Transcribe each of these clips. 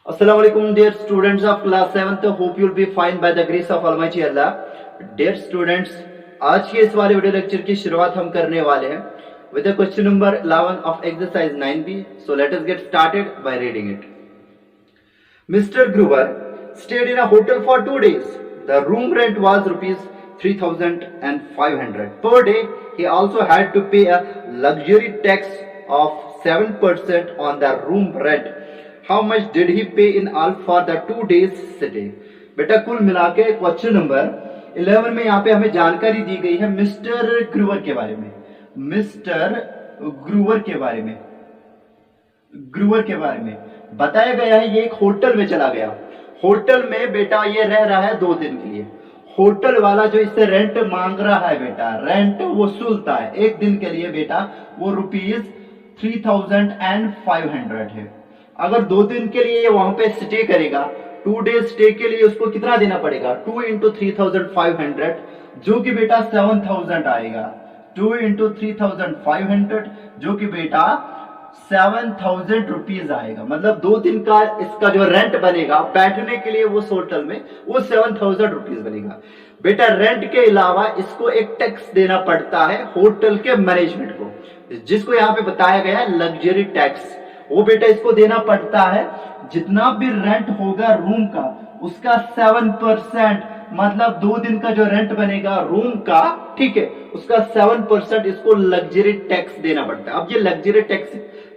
Assalamu alaikum dear students of class 7th. Hope you'll be fine by the grace of Almighty Allah. Dear students, आज के इस वाले video lecture की शुरुआत हम करने वाले हैं with the question number 11 of exercise 9b. So let us get started by reading it. Mr. Gruber stayed in a hotel for 2 days. The room rent was rupees 3,500 per day. He also had to pay a luxury tax of 7% on the room rent. How much did he pay in all for the 2 days stay? बेटा कुल मिला के question number 11 में यहाँ पे हमें जानकारी दी गई है मिस्टर ग्रूवर के बारे में। मिस्टर ग्रूवर के बारे में बताया गया है ये एक होटल में चला गया। होटल में बेटा ये रह रहा है 2 दिन के लिए। होटल वाला जो इससे रेंट मांग रहा है बेटा, रेंट वसूलता है एक दिन के लिए बेटा, वो रुपीज 3,500 है। अगर 2 दिन के लिए वहां पे स्टे करेगा, 2 डेज स्टे के लिए उसको कितना देना पड़ेगा? 2 इंटू 3,500 जो कि बेटा 7,000 आएगा। 2 इंटू 3,500 जो कि बेटा 7,000 रुपीज आएगा। मतलब 2 दिन का इसका जो रेंट बनेगा बैठने के लिए वो होटल में, वो 7,000 रुपीज बनेगा। बेटा रेंट के अलावा इसको एक टैक्स देना पड़ता है होटल के मैनेजमेंट को, जिसको यहाँ पे बताया गया है लग्जरी टैक्स। वो बेटा इसको देना पड़ता है। जितना भी रेंट होगा रूम का उसका 7%, मतलब 2 दिन का जो रेंट बनेगा रूम का, ठीक है, उसका 7% इसको लग्जरी टैक्स देना पड़ता है। अब ये लग्जरी टैक्स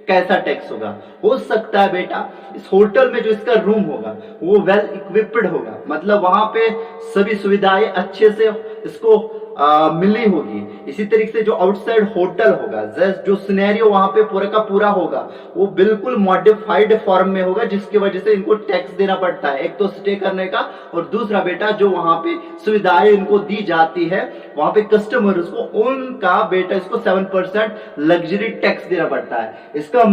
कैसा टैक्स होगा? हो सकता है बेटा इस होटल में जो इसका रूम होगा वो वेल इक्विप्ड होगा, मतलब वहां पे सभी सुविधाएं अच्छे से इसको मिली होगी। इसी तरीके से जो आउटसाइड होटल होगा, जो सिनेरियो वहां पे पूरा का पूरा होगा वो बिल्कुल मॉडिफाइड फॉर्म में होगा, जिसकी वजह से इनको टैक्स देना पड़ता है। एक तो स्टे करने का, और दूसरा बेटा जो वहां पे सुविधाएं इनको दी जाती है वहां पे कस्टमर्स को, उनका बेटा इसको 7% लग्जरी टैक्स देना पड़ता है। इसका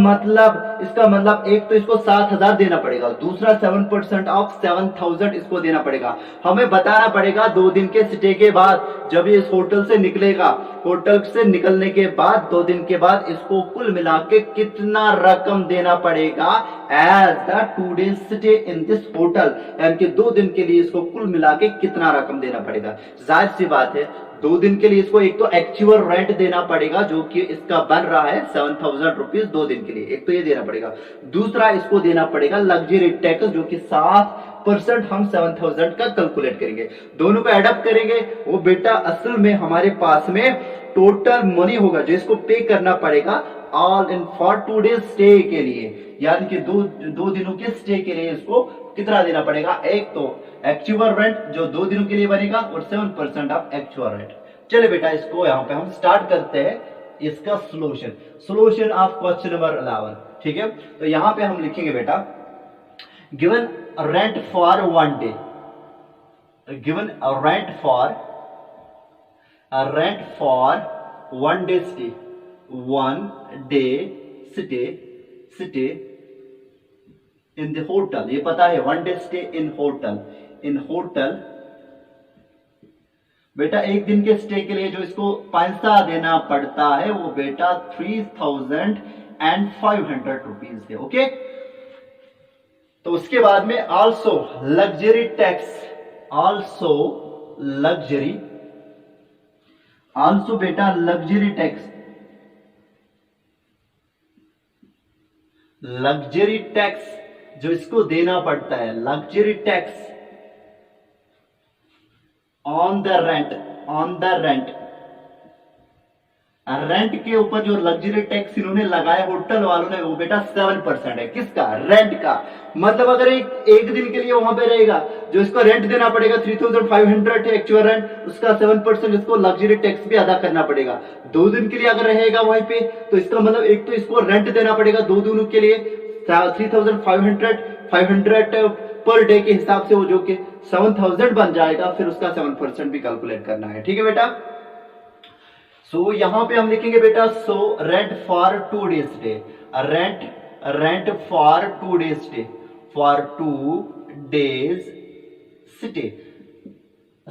मतलब एक तो इसको 7,000 देना पड़ेगा, दूसरा 7% ऑफ 7,000 इसको देना पड़ेगा। हमें बताना पड़ेगा 2 दिन के स्टे के बाद, जब इस होटल से निकलेगा, होटल से निकलने के बाद 2 दिन के बाद इसको कुल मिला के कितना रकम देना पड़ेगा as the 2 days stay in this hotel, यानी कि 2 दिन के लिए इसको कुल मिला के कितना रकम देना पड़ेगा। जाहिर सी बात है 2 दिन के लिए इसको एक तो एक्चुअल रेंट देना पड़ेगा जो कि इसका बन रहा है 7,000 रुपीज 2 दिन के लिए, एक तो ये देना पड़ेगा। दूसरा इसको देना पड़ेगा लग्जरी टैक्स जो कि 7% हम 7,000 का कैलकुलेट करेंगे, दोनों को एडअप करेंगे। वो बेटा असल में हमारे पास में टोटल मनी होगा जो इसको पे करना पड़ेगा all in for 2 days stay के लिए, यानी कि 2 दिनों के स्टे के लिए इसको कितना देना पड़ेगा? एक तो एक्चुअल रेंट जो 2 दिनों के लिए बनेगा और 7% ऑफ एक्चुअल रेंट। चले बेटा इसको यहाँ पे हम स्टार्ट करते हैं इसका सोल्यूशन ऑफ क्वेश्चन नंबर 11, ठीक है। तो यहाँ पे हम लिखेंगे बेटा given rent for 1 day, given rent for 1 day stay, 1 day stay in the hotel. ये पता है 1 डे स्टे इन होटल। बेटा एक दिन के स्टे के लिए जो इसको पैसा देना पड़ता है वो बेटा 3,500 रुपीज है, ओके। तो उसके बाद में आल्सो लग्जरी टैक्स, आल्सो बेटा लग्जरी टैक्स जो इसको देना पड़ता है, luxury tax on the rent के ऊपर जो लग्जरी टैक्स इन्होंने लगाया होटल वालों ने, वो बेटा 7% है। किसका? रेंट का। मतलब अगर एक दिन के लिए वहां पे रहेगा, जो इसको रेंट देना पड़ेगा 3,500 है एक्चुअल रेंट, उसका 7% इसको लग्जरी टैक्स भी अदा करना पड़ेगा। 2 दिन के लिए अगर रहेगा वहीं पे, तो इसका मतलब एक तो इसको रेंट देना पड़ेगा 2 दिनों के लिए 3,500 पर डे के हिसाब से, वो जो कि 7,000 बन जाएगा। फिर उसका 7% भी कैलकुलेट करना है, ठीक है बेटा। सो यहां पे हम लिखेंगे बेटा rent for 2 days stay, rent for 2 days stay, for 2 days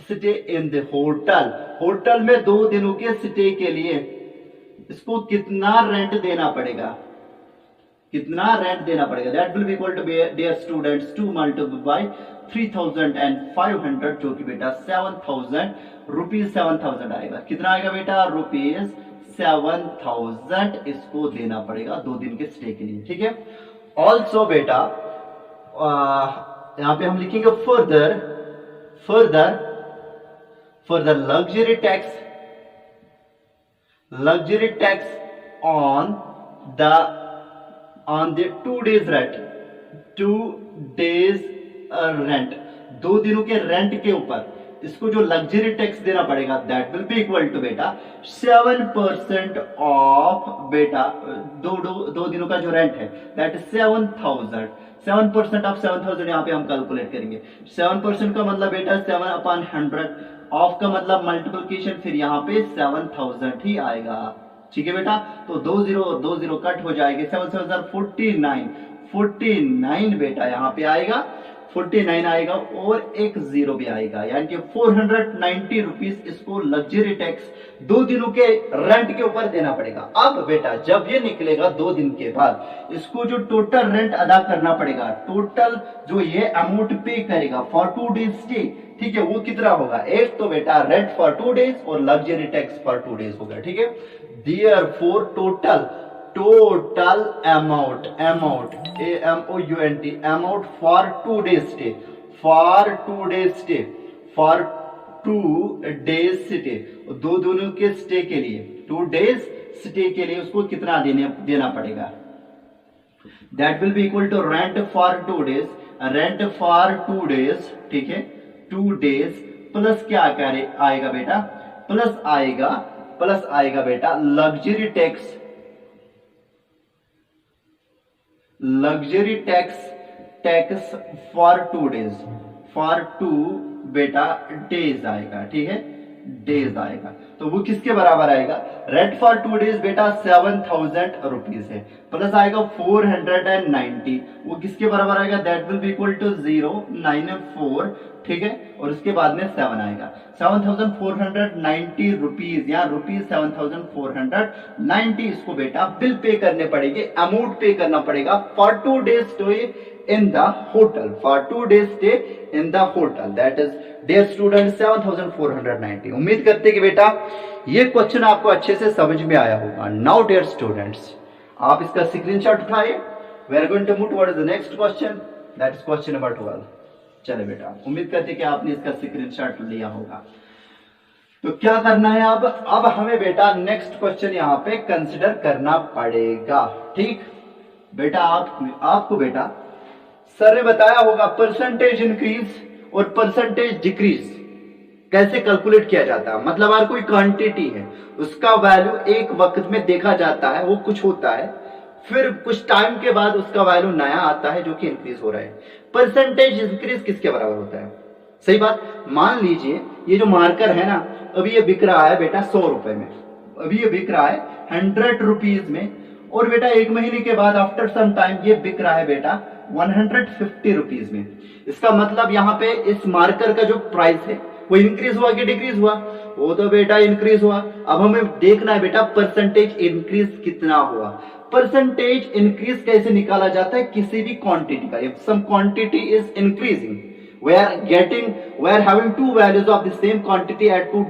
stay in the hotel में 2 दिनों के स्टे के लिए इसको कितना रेंट देना पड़ेगा? कितना रेंट देना पड़ेगा, that will be equal to dear students 2 multiply by 3500 जो कि बेटा 7000 रुपीज 7000 आएगा। कितना आएगा बेटा, रुपीज 7000 इसको देना पड़ेगा 2 दिन के स्टे के लिए, ठीक है। ऑल्सो बेटा यहां पे हम लिखेंगे further luxury tax on the 2 days rent, 2 days rent, 2 दिनों के रेंट के ऊपर इसको जो लग्जरी टैक्स देना पड़ेगा that will be equal to बेटा 7% ऑफ बेटा दो दिनों का जो रेंट है दैट 7000, 7% ऑफ 7000 यहाँ पे हम कैलकुलेट करेंगे। 7% का मतलब बेटा 7/100, ऑफ का मतलब मल्टीप्लिकेशन, फिर यहाँ पे 7000 ही आएगा, ठीक है बेटा। तो 20 कट हो जाएंगे, 7 49 बेटा यहाँ पे आएगा, 49 आएगा और एक 0 भी आएगा, यानी कि 490 रुपीज इसको लग्जरी टैक्स 2 दिनों के रेंट के ऊपर देना पड़ेगा। अब बेटा जब ये निकलेगा 2 दिन के बाद इसको जो टोटल रेंट अदा करना पड़ेगा, टोटल जो ये अमाउंट पे करेगा फॉर 2 डेज स्टे, ठीक है, वो कितना होगा, एक तो बेटा रेंट फॉर 2 डेज और लग्जरी टैक्स फॉर 2 डेज होगा, ठीक है। Therefore total amount amount for 2 days stay 2 दिनों के स्टे के लिए 2 डेज स्टे के लिए उसको कितना देना पड़ेगा, that will be equal to rent for 2 days, ठीक है, 2 डेज प्लस क्या आएगा बेटा, प्लस आएगा बेटा लग्जरी टैक्स फॉर 2 बेटा डेज आएगा, ठीक है, डेज आएगा। तो वो किसके बराबर आएगा, रेंट फॉर 2 डेज बेटा 7000 रुपीज है, प्लस आएगा 490, वो किसके बराबर आएगा, that will be equal to 094, ठीक है, और उसके बाद में 7 आएगा, 7490 रुपीज या रुपीज 7490 इसको बेटा बिल पे करने पड़ेंगे, अमाउंट पे करना पड़ेगा for 2 days stay in the hotel, that is dear student 7490। उम्मीद करते कि बेटा ये क्वेश्चन आपको अच्छे से समझ में आया होगा। नाउ डियर स्टूडेंट्स आप इसका स्क्रीनशॉट उठाइए, we are going to move towards the next question, that is question number 12। चले बेटा, उम्मीद करते कि आपने इसका स्क्रीनशॉट लिया होगा। तो क्या करना है, अब हमें बेटा नेक्स्ट क्वेश्चन यहाँ पे कंसिडर करना पड़ेगा, ठीक बेटा। आपको बेटा सर ने बताया होगा परसेंटेज इंक्रीज और परसेंटेज डिक्रीज कैसे कैलकुलेट किया जाता है, मतलब अगर कोई क्वांटिटी है उसका वैल्यू एक वक्त में देखा जाता है, वो कुछ होता है, फिर कुछ टाइम के बाद उसका वैल्यू नया आता है जो कि इंक्रीज हो रहा है। परसेंटेज इंक्रीज किसके बराबर होता है, सही बात। मान लीजिए ये जो मार्कर है ना, अभी ये बिक रहा है बेटा 100 रुपए में, अभी ये बिक रहा है 100 रुपीज में, और बेटा 1 महीने के बाद आफ्टर सम टाइम ये बिक रहा है बेटा 150 रुपीज में। इसका मतलब यहाँ पे इस मार्कर का जो प्राइस है वो इंक्रीज हुआ कि डिक्रीज हुआ, वो तो बेटा इंक्रीज हुआ। अब हमें देखना है बेटा परसेंटेज इंक्रीज कितना हुआ। परसेंटेज इंक्रीज कैसे निकाला जाता है, किसी भी क्वांटिटी का, if some quantity is increasing we are having two values of the same quantity at two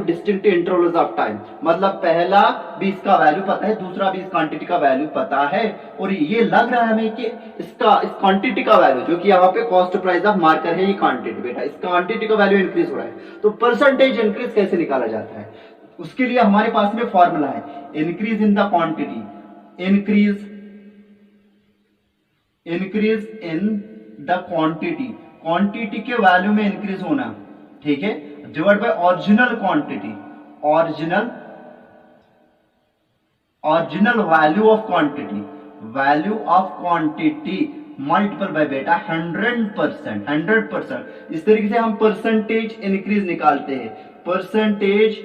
distinct intervals of time, मतलब पहला भी इसका वैल्यू पता है, दूसरा भी इस क्वांटिटी का वैल्यू पता है, और ये लग रहा है हमें कि इस क्वांटिटी का वैल्यू जो कि यहाँ पे कॉस्ट प्राइस ऑफ मार्कर है, ये क्वांटिटी बेटा, इस क्वांटिटी का वैल्यू इंक्रीज हो रहा है। तो परसेंटेज इंक्रीज कैसे निकाला जाता है, उसके लिए हमारे पास में फॉर्मूला है, increase in the quantity, increase in the quantity के वैल्यू में इंक्रीज होना, ठीक है, divide by original quantity, original value of quantity multiple bye बेटा 100%। इस तरीके से हम परसेंटेज इंक्रीज निकालते हैं। परसेंटेज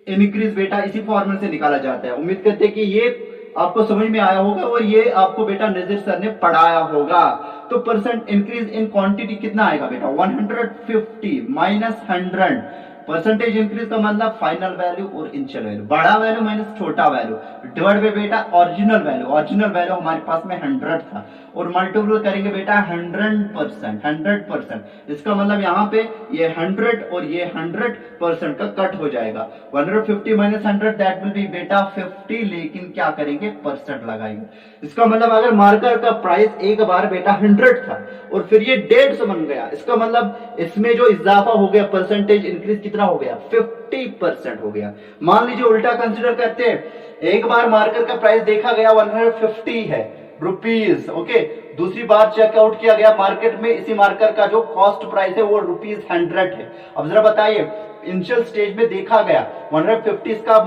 इंक्रीज बेटा इसी फॉर्मूले से निकाला जाता है। उम्मीद करते हैं कि ये आपको समझ में आया होगा और ये आपको बेटा नजीर सर ने पढ़ाया होगा। तो परसेंट इंक्रीज इन क्वांटिटी कितना आएगा बेटा, 150 माइनस 100, परसेंटेज इंक्रीज का मतलब फाइनल वैल्यू और इनिशियल वैल्यू, बड़ा वैल्यू माइनस छोटा वैल्यू डिवाइड बाय बेटा ओरिजिनल वैल्यू। ओरिजिनल वैल्यू हमारे पास में 100 था और मल्टीप्लाई करेंगे बेटा 100%, 100%। इसका मतलब यहाँ पे ये 100 और ये 100% का कट हो जाएगा। 150 माइनस 100 दैट विल बी बेटा 50, लेकिन क्या करेंगे परसेंट लगाएंगे। इसका मतलब अगर मार्कर का प्राइस एक बार बेटा 100 था और फिर ये 150 बन गया, इसका मतलब इसमें जो इजाफा हो गया परसेंटेज इंक्रीज कितना हो गया 50% हो गया। मान लीजिए उल्टा कंसीडर करते हैं, एक बार मार्कर का प्राइस देखा गया 150 है रुपीज, ओके, दूसरी बार चेकआउट किया गया मार्केट में, इसी मार्कर का जो कॉस्ट प्राइस है वो ₹100 है। अब जरा बताइए इनिशियल स्टेज में देखा गया 150 इसका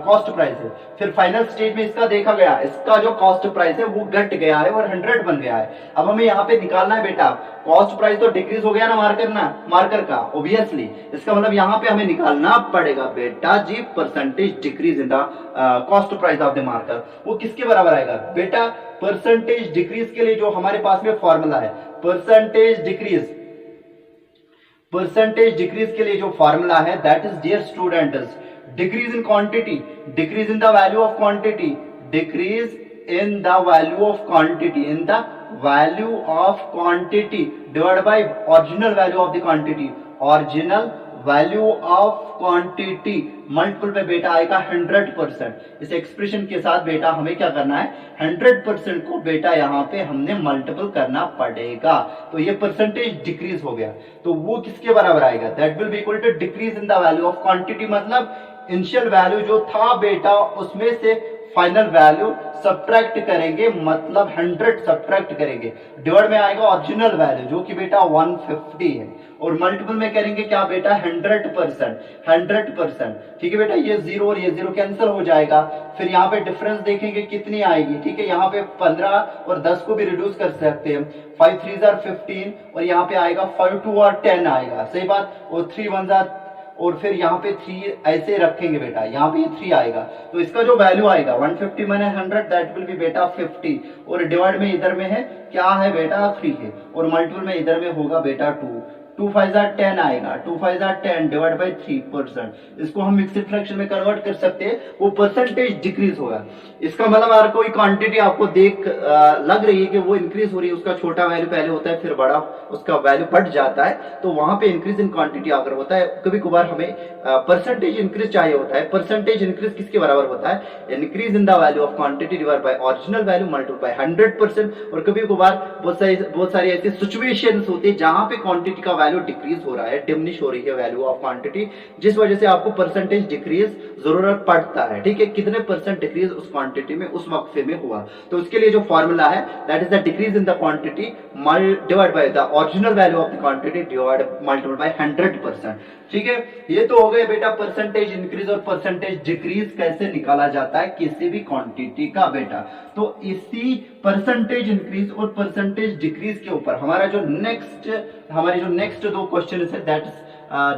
कॉस्ट प्राइस है, फिर फाइनल स्टेज में इसका देखा गया इसका जो कॉस्ट प्राइस है वो घट गया है और 100 बन गया है। अब हमें यहाँ पे निकालना है बेटा कॉस्ट प्राइस तो डिक्रीज हो गया ना मार्कर का ऑब्वियसली, इसका मतलब यहाँ पे हमें निकालना पड़ेगा बेटा जी percentage decrease in the cost price of the marker. वो किसके बराबर आएगा बेटा परसेंटेज डिक्रीज के लिए जो हमारे पास में फॉर्मूला है, परसेंटेज डिक्रीज के लिए जो फॉर्मूला है that is dear students decrease in quantity, decrease in the value of quantity, decrease in the value of quantity, in the value of quantity divide by original value of the quantity, original value of quantity multiple पे बेटा आएगा 100%। इस expression के साथ बेटा हमें क्या करना है 100% को बेटा यहाँ पे हमने मल्टीपल करना पड़ेगा, तो ये परसेंटेज डिक्रीज हो गया, तो वो किसके बराबर आएगा that will be equal to decrease in the value of quantity, मतलब इनिशियल वैल्यू जो था बेटा उसमें से फाइनल वैल्यू सब्ट्रैक्ट करेंगे, मतलब 100 सब्ट्रैक्ट करेंगे, डिवाइड में आएगा ओरिजिनल वैल्यू जो कि बेटा 150 है और मल्टीपल में करेंगे क्या बेटा 100%, ठीक है बेटा। ये 0 और ये 0 कैंसिल हो जाएगा, फिर यहाँ पे डिफरेंस देखेंगे कितनी आएगी, ठीक है, यहाँ पे 15 और 10 को भी रिड्यूस कर सकते हैं, 5 3 15 और यहाँ पे आएगा 5 2 और 10 आएगा, सही बात, और 3 1 और फिर यहाँ पे 3 ऐसे रखेंगे बेटा, यहाँ पे ये 3 आएगा, तो इसका जो वैल्यू आएगा 150 माइनस 100 दैट विल बी बेटा 50 और डिवाइड में इधर में है क्या है बेटा 3 है और मल्टीपल में इधर में होगा बेटा 2 5 10 आएगा, 2 5 10 डिवाइड बाय 3%। इसको हम मिक्स्ड फ्रैक्शन में कन्वर्ट कर सकते हैं, वो परसेंटेज डिक्रीज होगा। इसका मतलब अगर कोई क्वांटिटी आपको देख लग रही है कि वो इंक्रीज हो रही है, उसका छोटा वैल्यू पहले होता है फिर बड़ा उसका वैल्यू बढ़ जाता है, तो वहां पे इंक्रीज इन क्वांटिटी अगर होता है, कभी कभार हमें परसेंटेज इंक्रीज चाहिए होता है। परसेंटेज इंक्रीज किसके बराबर होता है, increase in the value of quantity divide by original value multiply by 100%। और कभी कभार बहुत सारी ऐसी सिचुएशंस होती है जहां पे क्वांटिटी का वैल्यू डिक्रीज हो रहा है, डिमिनिश हो रही है वैल्यू ऑफ क्वांटिटी, जिस वजह से आपको परसेंटेज डिक्रीज जरूरत पड़ता है, ठीक है, कितने परसेंट डिक्रीज उस क्वांटिटी में उस वक्फे में हुआ, तो उसके लिए जो फॉर्मूला है that is the decrease in the quantity divide by the original value of the quantity divide multiply by 100%, ठीक है। ये तो हो गए बेटा परसेंटेज इंक्रीज और परसेंटेज डिक्रीज कैसे निकाला जाता है किसी भी क्वांटिटी का बेटा। तो इसी परसेंटेज इंक्रीज और परसेंटेज डिक्रीज के ऊपर हमारे जो नेक्स्ट दो क्वेश्चन है that is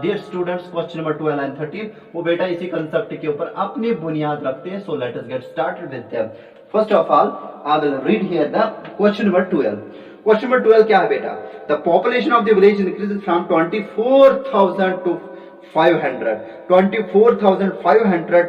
dear students question number 12 and 13, वो बेटा इसी कंसेप्ट के ऊपर अपनी बुनियाद रखते हैं। So let us get started with them. First of all I will read here the question number 12। Question number 12 क्या है बेटा, the population of the village increases from 24,000 to 500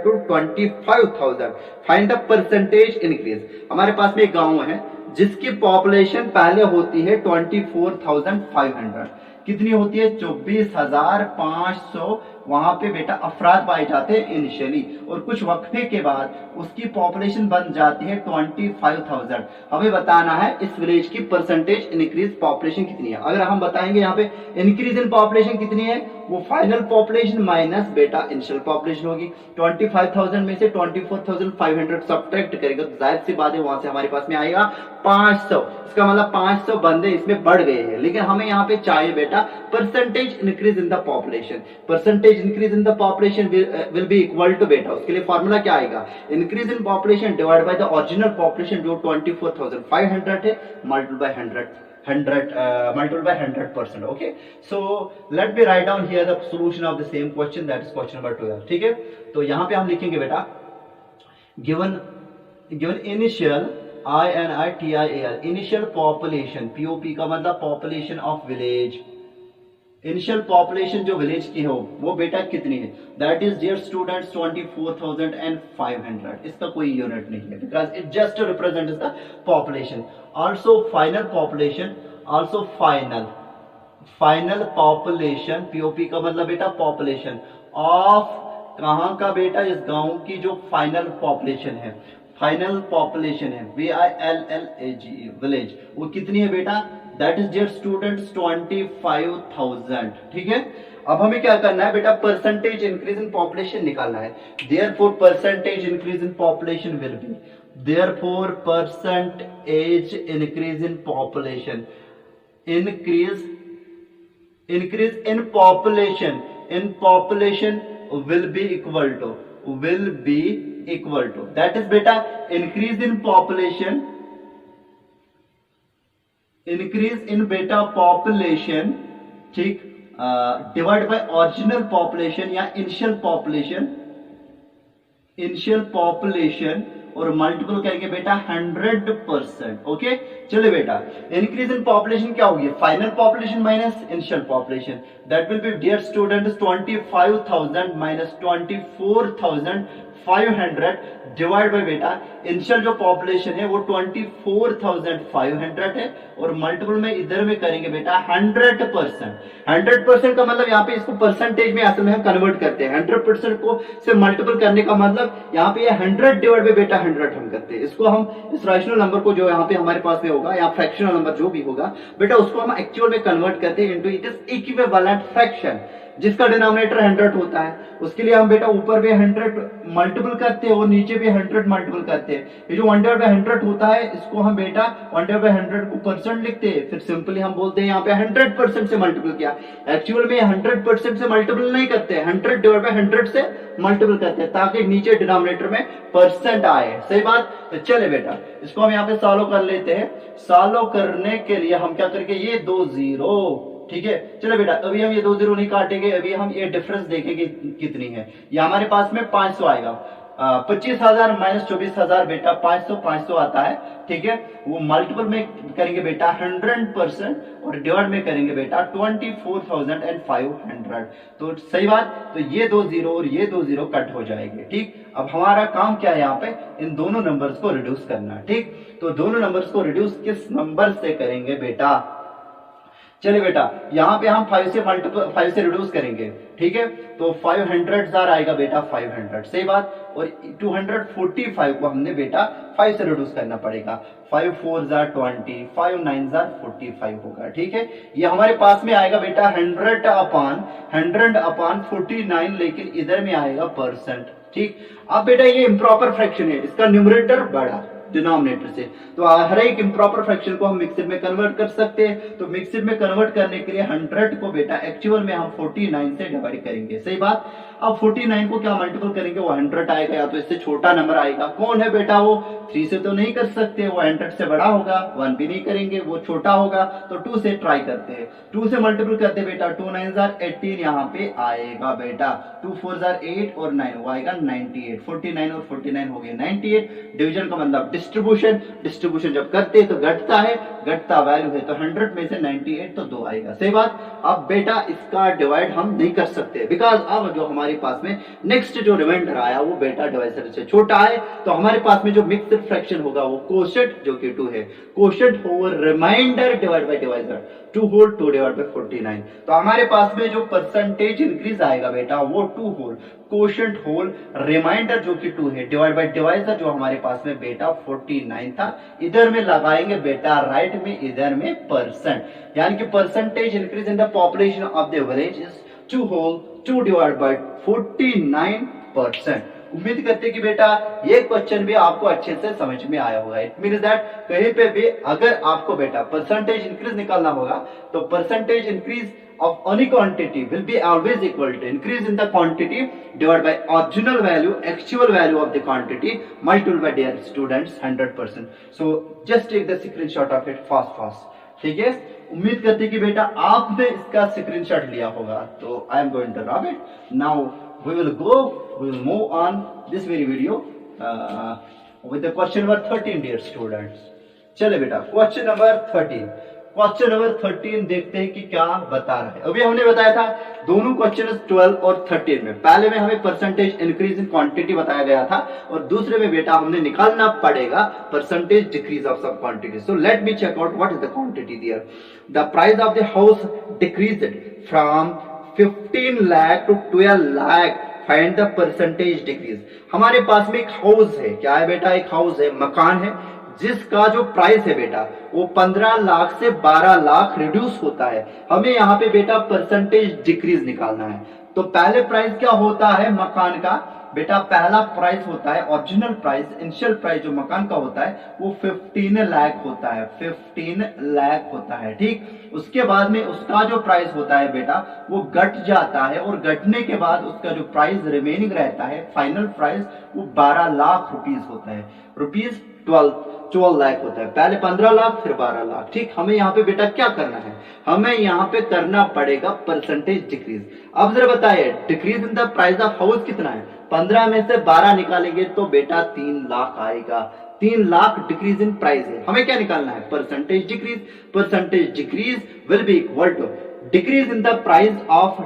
to 25,000। Find the percentage increase. हमारे पास में एक गांव है जिसकी पॉपुलेशन पहले होती है 24,500, कितनी होती है 24,500, वहां पे बेटा अफराद पाए जाते हैं इनिशियली, और कुछ वक्फे के बाद उसकी पॉपुलेशन बन जाती है 25,000। हमें बताना है इस विलेज की परसेंटेज इंक्रीज पॉपुलेशन कितनी है। अगर हम बताएंगे यहाँ पे इंक्रीज इन पॉपुलेशन कितनी है, वो फाइनल पॉपुलेशन माइनस बेटा इनिशियल पॉपुलेशन होगी। 25,000 में से 24,500 सब्ट्रैक्ट करेंगे तो जाहिर सी बात है वहां से हमारे पास में आएगा 500। इसका मतलब 500 बंदे इसमें बढ़ गए हैं, लेकिन हमें यहाँ पे चाहिए बेटा percentage increase in the population. Percentage increase in the population will be equal to बेटा, उसके लिए फॉर्मूला क्या आएगा, increase in population divide by the original population जो 24,500 है multiply by 100%। Okay, so let me write down here the solution of the same question, that is question number 12। ठीक है, तो यहां पे हम लिखेंगे बेटा given initial INITIAL initial population, POP का मतलब population of village, initial population जो विलेज की हो वो बेटा कितनी है, दैट इज डियर स्टूडेंट्स 24,500। इसका कोई यूनिट नहीं है because it just represents the population. Also final population, also final population, POP का मतलब बेटा पॉपुलेशन ऑफ कहां का बेटा, इस गांव की जो फाइनल पॉपुलेशन है, फाइनल पॉपुलेशन है VILLAGE विलेज, वो कितनी है बेटा, दैट इज डियर स्टूडेंट्स 25,000। ठीक है, अब हमें क्या करना है बेटा, परसेंटेज इंक्रीज इन पॉपुलेशन निकालना है। Therefore percentage increase in population will B, therefore percentage increase in population, increase in population will be equal to that is beta increase in beta population, ठीक, डिवाइड बाय ओरिजिनल पॉपुलेशन या initial population और multiple करेंगे बेटा 100%। Okay, चलिए बेटा, increase in population क्या होगी, final population minus initial population, that will be dear students 25,000 minus 24,500 divide by बेटा इनिशियल जो पॉपुलेशन है वो 24,500 है और मल्टीपल में इधर में करेंगे बेटा 100%। 100% का मतलब यहाँ पे इसको परसेंटेज में असल में हम कन्वर्ट करते हैं। 100% को से मल्टीपल करने का मतलब यहाँ पे 100 डिवाइड बाय बेटा 100 हम करते हैं। इसको हम इस रैशनल नंबर को जो यहाँ पे हमारे पास में होगा या फ्रैक्शनल नंबर जो भी होगा बेटा उसको हम एक्चुअल में कन्वर्ट करते हैं into it is equivalent fraction, जिसका डिनोमिनेटर 100 होता है। उसके लिए हम बेटा ऊपर भी 100 मल्टीपल करते हैं और नीचे भी 100 मल्टीपल करते हैं। ये जो 1/100 होता है इसको हम बेटा 1/100 को परसेंट लिखते हैं, फिर सिंपली हम बोलते हैं यहाँ पे 100% से मल्टीपल किया। एक्चुअल में 100% से मल्टीपल नहीं करते, 100/100 से मल्टीपल करते हैं ताकि नीचे डिनोमिनेटर में परसेंट आए। सही बात, तो चले बेटा इसको हम यहाँ पे सॉल्व कर लेते हैं। सॉल्व करने के लिए हम क्या करेंगे, ये 2 0, ठीक है। चलो बेटा अभी हम ये 2 0 नहीं काटेंगे, अभी हम ये डिफरेंस देखेंगे कितनी है। ये हमारे पास में 500 आएगा, 25,000 माइनस 24,000 बेटा 500 आता है। ठीक है, वो मल्टीपल में करेंगे बेटा 100% और डिवाइड में करेंगे बेटा 24,500। तो सही बात, तो ये 2 0 और ये 2 0 कट हो जाएंगे। ठीक, अब हमारा काम क्या है यहाँ पे, इन दोनों नंबर्स को रिड्यूस करना। ठीक, तो दोनों नंबर्स को रिड्यूस किस नंबर से करेंगे बेटा, चलिए बेटा यहाँ पे हम 5 से रिड्यूस करेंगे। ठीक है, तो 500 आएगा बेटा 500, सही बात, और 245 को हमने बेटा 5 से रिड्यूस करना पड़ेगा। 5 4 20, 5 9 45 होगा। ठीक है, ये हमारे पास में आएगा बेटा 100/49, लेकिन इधर में आएगा परसेंट। ठीक, अब बेटा ये इम्प्रॉपर फ्रैक्शन है, इसका न्यूमरेटर बड़ा डिनोमिनेटर से, तो हर एक इम्प्रॉपर फ्रैक्शन को हम मिक्सड में कन्वर्ट कर सकते हैं। तो मिक्सड में कन्वर्ट करने के लिए 100 को बेटा एक्चुअल में हम 49 से डिवाइड करेंगे। सही बात, अब 49 को क्या मल्टीपल करेंगे, वो 100 आएगा या तो इससे छोटा नंबर आएगा। कौन है बेटा वो, 3 से तो नहीं कर सकते, वो 100 से बड़ा होगा। 1 भी नहीं करेंगे, वो छोटा होगा, तो 2 से ट्राई करते हैं। 2 से मल्टीपल करते बेटा 2 9 18 यहाँ पे आएगा बेटा, 2 4 8 और 9 वो आएगा 98। 49 और 49 हो गए 98। डिवीजन का मतलब डिस्ट्रीब्यूशन जब करते तो घटता है, घटता वैल्यू है, तो 100 में से 98 तो 2 आएगा। सही बात, अब बेटा इसका डिवाइड हम नहीं कर सकते बिकॉज अब जो हमारे पास में नेक्स्ट जो रिमाइंडर आया वो बेटा डिवाइजर से छोटा है, तो हमारे पास में जो मिक्स्ड फ्रैक्शन होगा वो कोशेंट जो कि 2 है, quotient over remainder divide by divisor 2 whole 2 divide by 49। तो हमारे पास में जो परसेंटेज इंक्रीज आएगा बेटा वो 2 होल कोशेंट होल रिमाइंडर जो कि 2 है डिवाइड बाय डिवाइजर जो हमारे पास में बेटा 49 था, इधर में लगाएंगे बेटा राइट में, इधर में परसेंट, यानी कि percentage increase in the population of the village is 2 whole 2 divide by 49%। उम्मीद करते हैं कि बेटा ये क्वेश्चन भी आपको अच्छे से समझ में आया होगा। इट मींस दैट कहीं पे भी अगर आपको बेटा परसेंटेज इंक्रीज निकालना होगा तो percentage increase of any quantity will be always equal to increase in the quantity divided by original value, actual value of the quantity multiplied by dear students 100%. So just take the screenshot of it fast. ठीक है, उम्मीद करते हैं कि बेटा आपने इसका screenshot लिया होगा। तो I am going to rub it now, we will move on this very video with the question number 13 dear students। चले बेटा क्वेश्चन नंबर 13, क्वेश्चन नंबर 13 देखते हैं कि क्या बता रहा है। अभी हमने बताया था दोनों क्वेश्चन 12 और 13 में, पहले में हमें परसेंटेज इंक्रीज इन क्वांटिटी बताया गया था और दूसरे में बेटा हमने निकालना पड़ेगा परसेंटेज डिक्रीज ऑफ सब quantity. So let me check out what is the quantity there. The price of the house decreased from 15 lakh to 12 lakh, find the percentage decrease. हमारे पास में एक हाउस है, क्या है बेटा, एक हाउस है, मकान है, जिसका जो प्राइस है बेटा वो 15 लाख से 12 लाख रिड्यूस होता है। हमें यहाँ पे बेटा परसेंटेज डिक्रीज निकालना है। तो पहले प्राइस क्या होता है मकान का बेटा, पहला प्राइस होता है ओरिजिनल प्राइस, इनिशियल प्राइस जो मकान का होता है वो 15 लाख होता है, 15 लाख होता है, ठीक। उसके बाद में उसका जो प्राइस होता है बेटा वो घट जाता है और घटने के बाद उसका जो प्राइस रिमेनिंग रहता है फाइनल प्राइस वो 12 लाख रुपीस होता है, रुपीस 12 लाख होता है। पहले 15 लाख फिर 12 लाख, ठीक। हमें यहाँ पे बेटा क्या करना है, हमें यहाँ पे करना पड़ेगा परसेंटेज डिक्रीज। अब जरा बताइए decrease in the price of house कितना है, 15 में से 12 निकालेंगे तो बेटा 3 लाख आएगा, 3 लाख डिक्रीज इन प्राइस है। हमें क्या निकालना है, percentage decrease. Percentage decrease will be equal to decrease in the price of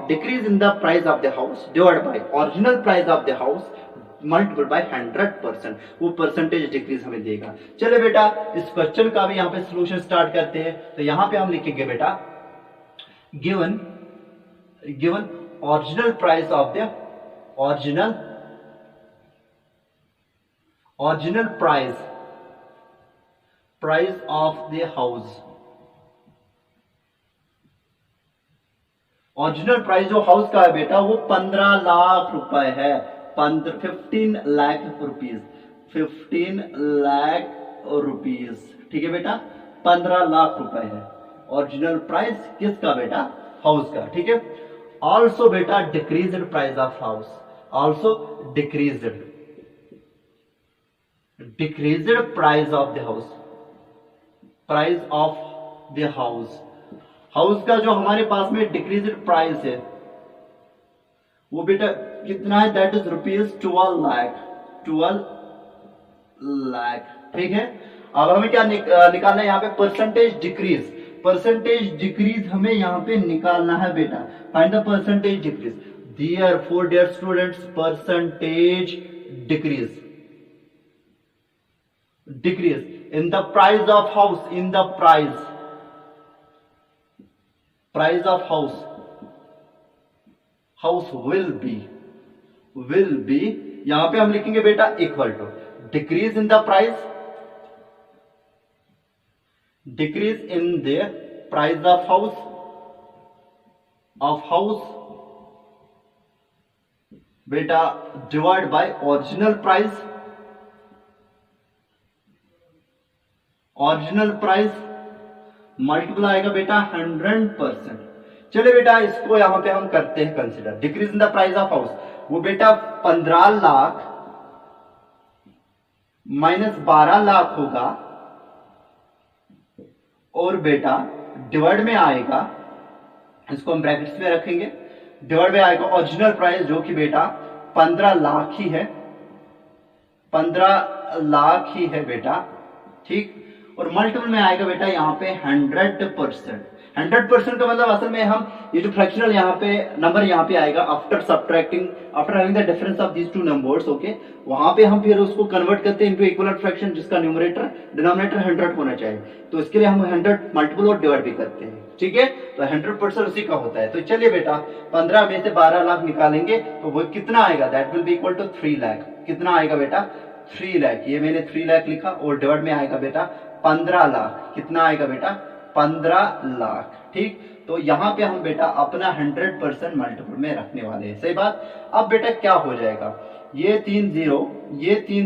the house divide by original price of the house multiple by 100%, वो परसेंटेज डिक्रीज हमें देगा। चले बेटा इस क्वेश्चन का भी यहाँ पे सोल्यूशन स्टार्ट करते हैं। तो यहाँ पे हम लिखेंगे बेटा given original price of the original price of the house. Original price जो हाउस का है बेटा वो 15 लाख रुपए है, 15 लाख रुपीज, 15 लाख रुपीज, ठीक है बेटा, 15 लाख रुपए है ओरिजिनल प्राइस किसका बेटा, हाउस का, ठीक है। ऑल्सो बेटा decreased price of house, also decreased price of the house, price of the house. House का जो हमारे पास में डिक्रीज्ड प्राइस है वो बेटा कितना है, दैट इज रुपीज 12 लाख, ठीक है। अब हमें क्या निकालना है यहाँ पे, परसेंटेज डिक्रीज। परसेंटेज डिक्रीज हमें यहाँ पे निकालना है बेटा, find the percentage decrease. Therefore dear students percentage decrease in the price of house, in the price of house will be यहां पे हम लिखेंगे बेटा equal to decrease in the price of house बेटा divide by original price multiple आएगा बेटा 100%। चलिए बेटा इसको यहां पे हम करते हैं consider. Decrease in the price of house वो बेटा 15 लाख माइनस 12 लाख होगा और बेटा डिवाइड में आएगा, इसको हम ब्रैकेट्स में रखेंगे, डिवाइड में आएगा ओरिजिनल प्राइस जो कि बेटा 15 लाख ही है, 15 लाख ही है बेटा, ठीक। और मल्टीपल में आएगा बेटा यहाँ पे 100%। 100% का मतलब असल में हम ये जो फ्रैक्शनल यहाँ पे नंबर यहाँ पे आएगा after having the difference of these two numbers, okay, वहां पे हम फिर उसको कन्वर्ट करते हैं इनटू इक्विवेलेंट फ्रैक्शन जिसका न्यूमरेटर डिनोमिनेटर 100 होना चाहिए। तो इसके लिए हम 100 मल्टीपल और डिवाइड भी करते हैं, ठीक है। तो 100% उसी का होता है। तो चलिए बेटा 15 में से 12 लाख निकालेंगे तो वो कितना आएगा, that will be equal to 3 lakh. कितना आएगा बेटा 3 लाख, ये मैंने 3 लाख लिखा और डिवाइड में आएगा बेटा 15 लाख। कितना आएगा बेटा 15 लाख, ठीक। तो यहाँ पे हम बेटा अपना 100% मल्टीपल में रखने वाले हैं, सही बात। अब बेटा क्या हो जाएगा, ये 3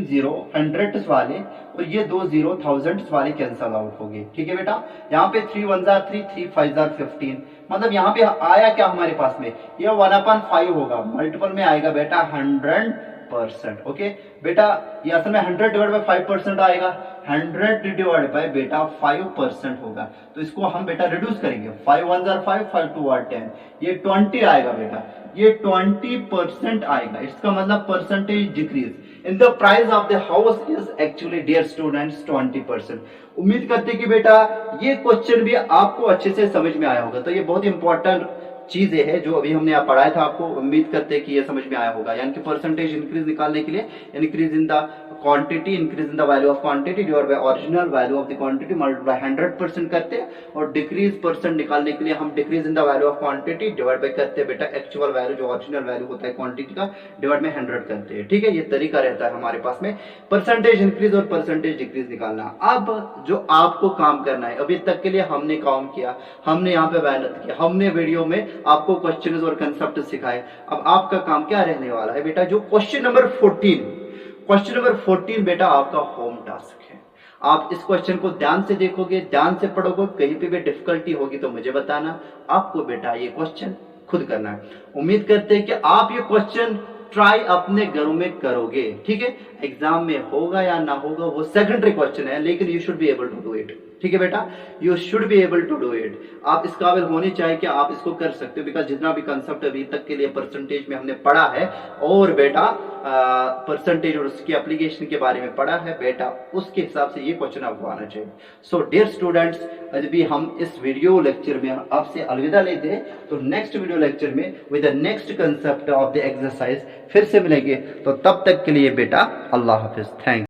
जीरो हंड्रेड्स वाले और ये 2 जीरो थाउजेंड्स वाले कैंसल आउट हो गए, ठीक है बेटा। यहाँ पे 3 1 जार 3, 3 5 जार 15, मतलब यहाँ पे आया क्या हमारे पास में, ये 1/5 होगा, मल्टीपल में आएगा बेटा 100%, ओके बेटा। ये असल में 100 डिवाइड बाय 5% आएगा, 100 डिवाइड बाय बेटा 5% होगा। तो इसको हम बेटा रिड्यूस करेंगे, 5 1 जार 5, 5 2 आर 10, ये 20 आएगा बेटा, ये 20% आएगा। इसका मतलब percentage decrease in the price of the house is actually dear students 20%। उम्मीद करते हैं कि बेटा ये क्वेश्चन भी आपको अच्छे से समझ में आया होगा। तो ये बहुत इंपॉर्टेंट चीजें है जो अभी हमने यहाँ पढ़ाया था आपको, उम्मीद करते हैं कि ये समझ में आया होगा। यानी कि परसेंटेज इंक्रीज निकालने के लिए increase in the quantity, increase in the value of quantity divide by original value of the quantity multiply 100% करते हैं, और डिक्रीज परसेंट निकालने के लिए हम decrease in the value of quantity divide bye करते हैं बेटा एक्चुअल वैल्यू जो ओरिजिनल वैल्यू होता है क्वांटिटी का डिवाइड में 100 करते हैं। ठीक है, ये तरीका रहता है हमारे पास में परसेंटेज इंक्रीज और परसेंटेज डिक्रीज निकालना। अब जो आपको काम करना है, अभी तक के लिए हमने काम किया, हमने यहाँ पे मेहनत की, हमने वीडियो में आपको क्वेश्चन और कंसेप्ट सिखाए। अब आपका काम क्या रहने वाला है बेटा, जो क्वेश्चन नंबर 14 बेटा आपका होम टास्क है। आप इस क्वेश्चन को ध्यान से देखोगे, ध्यान से पढ़ोगे, कहीं पे भी डिफिकल्टी होगी तो मुझे बताना। आपको बेटा ये क्वेश्चन खुद करना है। उम्मीद करते हैं कि आप ये क्वेश्चन ट्राई अपने घरों में करोगे। ठीक है, एग्जाम में होगा या ना होगा वो सेकेंडरी क्वेश्चन है, लेकिन you should be able to do it. ठीक है बेटा, you should be able to do it. आप इस काबिल होने चाहिए कि आप इसको कर सकते हो, बिकॉज जितना भी कंसेप्ट अभी तक के लिए परसेंटेज में हमने पढ़ा है और बेटा परसेंटेज और उसकी एप्लीकेशन के बारे में पढ़ा है बेटा, उसके हिसाब से ये क्वेश्चन आपको आना चाहिए। सो डियर स्टूडेंट्स, अभी हम इस वीडियो लेक्चर में आपसे अलविदा लेते हैं। तो नेक्स्ट वीडियो लेक्चर में with the next concept of the exercise फिर से मिलेंगे। तो तब तक के लिए बेटा अल्लाह हाफिज, थैंक